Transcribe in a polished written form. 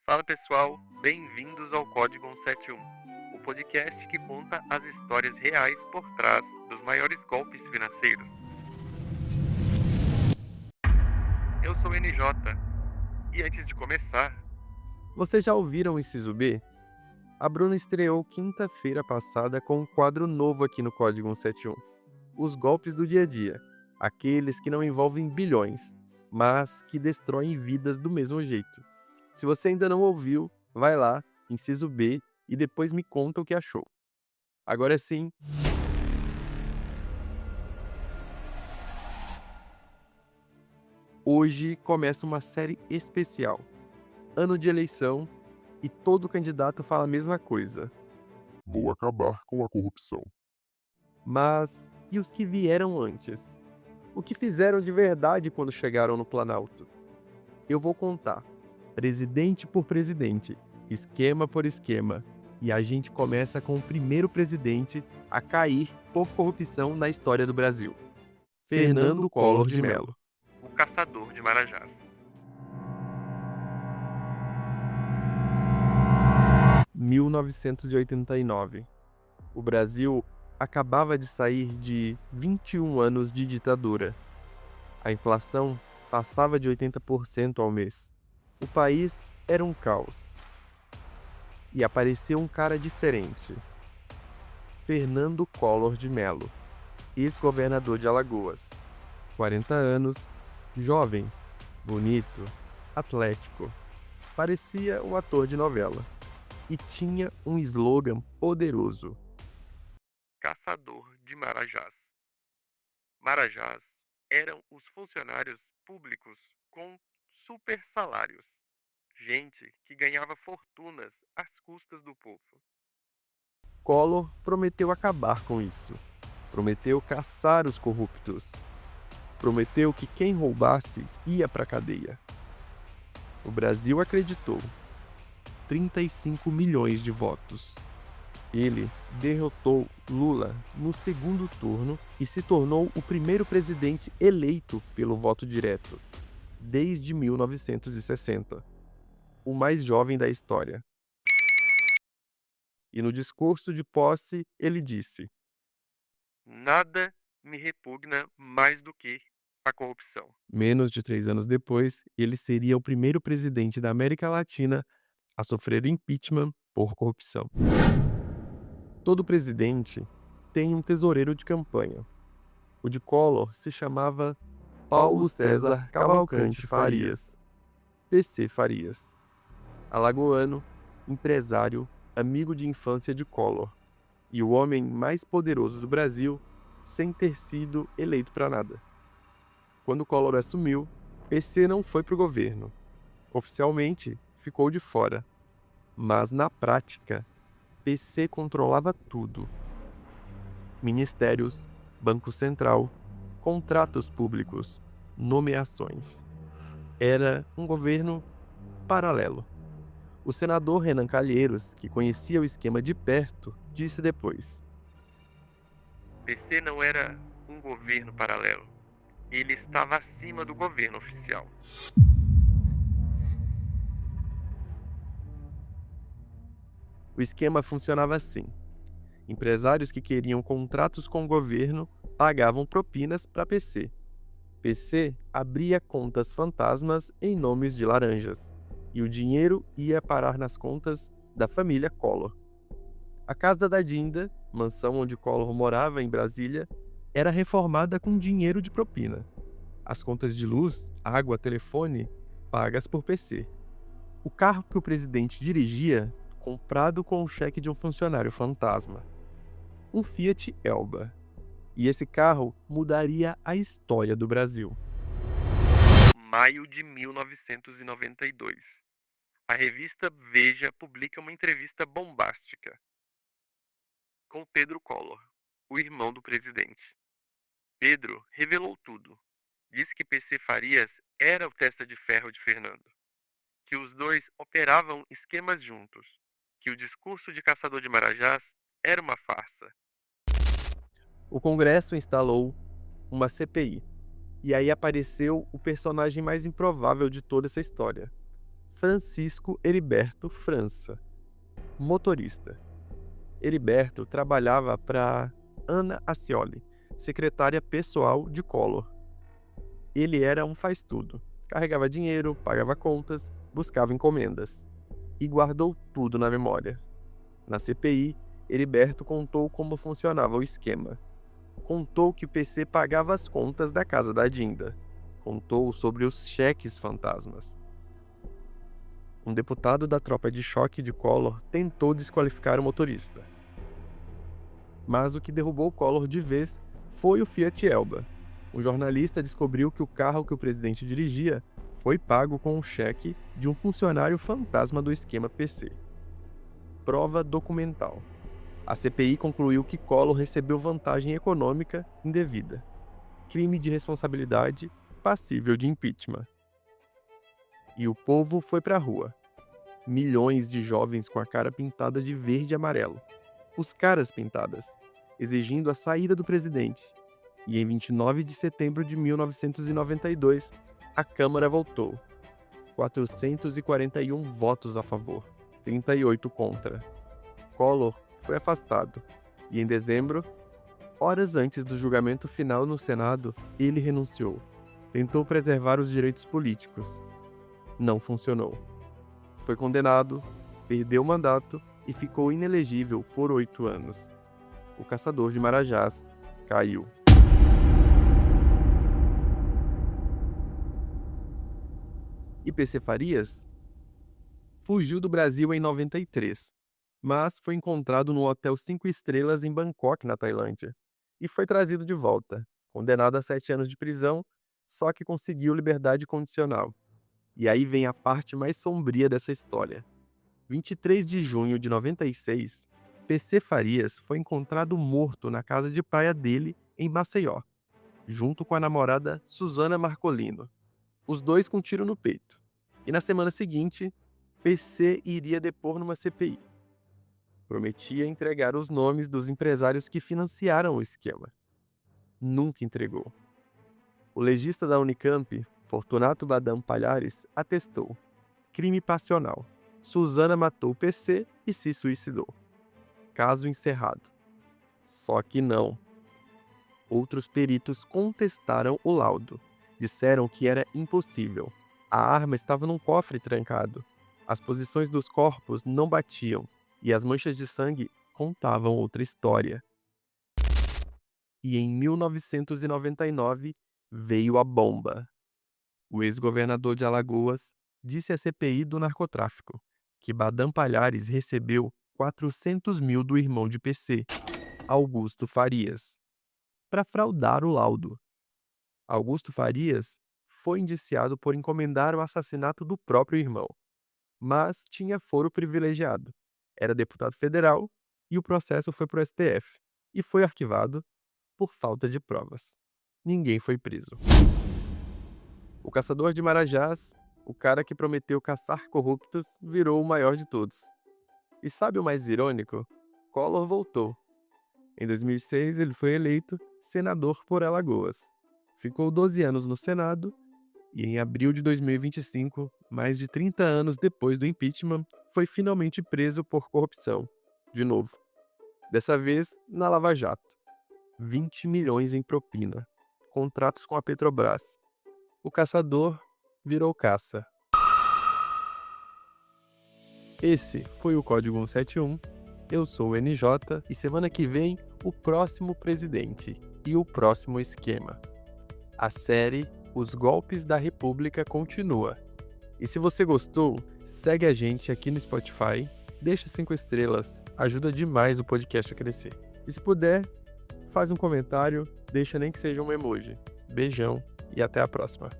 Fala pessoal, bem-vindos ao Código 171, o podcast que conta as histórias reais por trás dos maiores golpes financeiros. Eu sou o NJ, e antes de começar, Vocês já ouviram o Inciso B? A Bruna estreou quinta-feira passada com um quadro novo aqui no Código 171. Os golpes do dia a dia. Aqueles que não envolvem bilhões, mas que destroem vidas do mesmo jeito. Se você ainda não ouviu, vai lá, Inciso B, e depois me conta o que achou. Agora sim, hoje começa uma série especial. Ano de eleição e todo candidato fala a mesma coisa. Vou acabar com a corrupção. Mas e os que vieram antes? O que fizeram de verdade quando chegaram no Planalto? Eu vou contar, presidente por presidente, esquema por esquema, e a gente começa com o primeiro presidente a cair por corrupção na história do Brasil. Fernando Collor de Mello. o caçador de Marajás. Em 1989. O Brasil acabava de sair de 21 anos de ditadura. A inflação passava de 80% ao mês. O país era um caos. E apareceu um cara diferente. Fernando Collor de Mello, ex-governador de Alagoas. 40 anos, jovem, bonito, atlético. Parecia um ator de novela. E tinha um slogan poderoso. Caçador de Marajás. Marajás eram os funcionários públicos com super salários. Gente que ganhava fortunas às custas do povo. Collor prometeu acabar com isso. Prometeu caçar os corruptos. Prometeu que quem roubasse ia para a cadeia. O Brasil acreditou. 35 milhões de votos. Ele derrotou Lula no segundo turno e se tornou o primeiro presidente eleito pelo voto direto, desde 1960. O mais jovem da história. E no discurso de posse, ele disse: Nada me repugna mais do que a corrupção. menos de 3 anos depois, ele seria o primeiro presidente da América Latina a sofrer impeachment por corrupção. Todo presidente tem um tesoureiro de campanha. O de Collor se chamava Paulo César Cavalcante Farias, PC Farias. Alagoano, empresário, amigo de infância de Collor, e o homem mais poderoso do Brasil sem ter sido eleito para nada. Quando Collor assumiu, PC não foi para o governo. Oficialmente, ficou de fora. Mas na prática, PC controlava tudo. Ministérios, Banco Central, contratos públicos, nomeações. Era um governo paralelo. O senador Renan Calheiros, que conhecia o esquema de perto, disse depois: PC não era um governo paralelo. Ele estava acima do governo oficial. o esquema funcionava assim. Empresários que queriam contratos com o governo pagavam propinas para PC. PC abria contas fantasmas em nomes de laranjas, e o dinheiro ia parar nas contas da família Collor. A casa da Dinda, mansão onde Collor morava em Brasília, era reformada com dinheiro de propina. As contas de luz, água, telefone, pagas por PC. O carro que o presidente dirigia, comprado com o cheque de um funcionário fantasma. Um Fiat Elba. E esse carro mudaria a história do Brasil. Maio de 1992. A revista Veja publica uma entrevista bombástica com Pedro Collor, o irmão do presidente. Pedro revelou tudo. Disse que PC Farias era o testa de ferro de Fernando, que os dois operavam esquemas juntos, que o discurso de caçador de Marajás era uma farsa. O Congresso instalou uma CPI. E aí apareceu o personagem mais improvável de toda essa história: Francisco Heriberto França, motorista. Heriberto trabalhava para Ana Ascioli, secretária pessoal de Collor. Ele era um faz-tudo. Carregava dinheiro, pagava contas, buscava encomendas. E guardou tudo na memória. Na CPI, Heriberto contou como funcionava o esquema. Contou que o PC pagava as contas da casa da Dinda. Contou sobre os cheques fantasmas. Um deputado da tropa de choque de Collor tentou desqualificar o motorista. Mas o que derrubou Collor de vez foi o Fiat Elba. O jornalista descobriu que o carro que o presidente dirigia foi pago com um cheque de um funcionário fantasma do esquema PC. Prova documental. A CPI concluiu que Collor recebeu vantagem econômica indevida. Crime de responsabilidade passível de impeachment. E o povo foi pra rua. Milhões de jovens com a cara pintada de verde e amarelo. Os caras pintadas, exigindo a saída do presidente. E em 29 de setembro de 1992, a Câmara votou. 441 votos a favor, 38 contra. Collor foi afastado. E em dezembro, horas antes do julgamento final no Senado, ele renunciou. Tentou preservar os direitos políticos. Não funcionou. Foi condenado, perdeu o mandato e ficou inelegível por 8 anos. O caçador de Marajás caiu. E PC Farias fugiu do Brasil em 93, mas foi encontrado no Hotel 5 Estrelas em Bangkok, na Tailândia, e foi trazido de volta, condenado a 7 anos de prisão, só que conseguiu liberdade condicional. E aí vem a parte mais sombria dessa história. 23 de junho de 96, PC Farias foi encontrado morto na casa de praia dele, em Maceió, junto com a namorada Susana Marcolino, os dois com tiro no peito. E na semana seguinte, PC iria depor numa CPI. Prometia entregar os nomes dos empresários que financiaram o esquema. Nunca entregou. O legista da Unicamp, Fortunato Badam Palhares, atestou: crime passional. Susana matou o PC e se suicidou. Caso encerrado. Só que não. Outros peritos contestaram o laudo. Disseram que era impossível. A arma estava num cofre trancado. As posições dos corpos não batiam e as manchas de sangue contavam outra história. E em 1999 veio a bomba. O ex-governador de Alagoas disse à CPI do narcotráfico que Badam Palhares recebeu 400 mil do irmão de PC, Augusto Farias, para fraudar o laudo. Augusto Farias foi indiciado por encomendar o assassinato do próprio irmão, mas tinha foro privilegiado. Era deputado federal e o processo foi para o STF e foi arquivado por falta de provas. Ninguém foi preso. O caçador de Marajás, o cara que prometeu caçar corruptos, virou o maior de todos. E sabe o mais irônico? Collor voltou. Em 2006, ele foi eleito senador por Alagoas. Ficou 12 anos no Senado e em abril de 2025, mais de 30 anos depois do impeachment, foi finalmente preso por corrupção. De novo. Dessa vez, na Lava Jato. 20 milhões em propina. Contratos com a Petrobras. O caçador virou caça. Esse foi o Código 171. Eu sou o NJ e semana que vem o próximo presidente e o próximo esquema. A série Os Golpes da República continua. E se você gostou, segue a gente aqui no Spotify, deixa 5 estrelas, ajuda demais o podcast a crescer. E se puder, faz um comentário, deixa nem que seja um emoji. Beijão e até a próxima.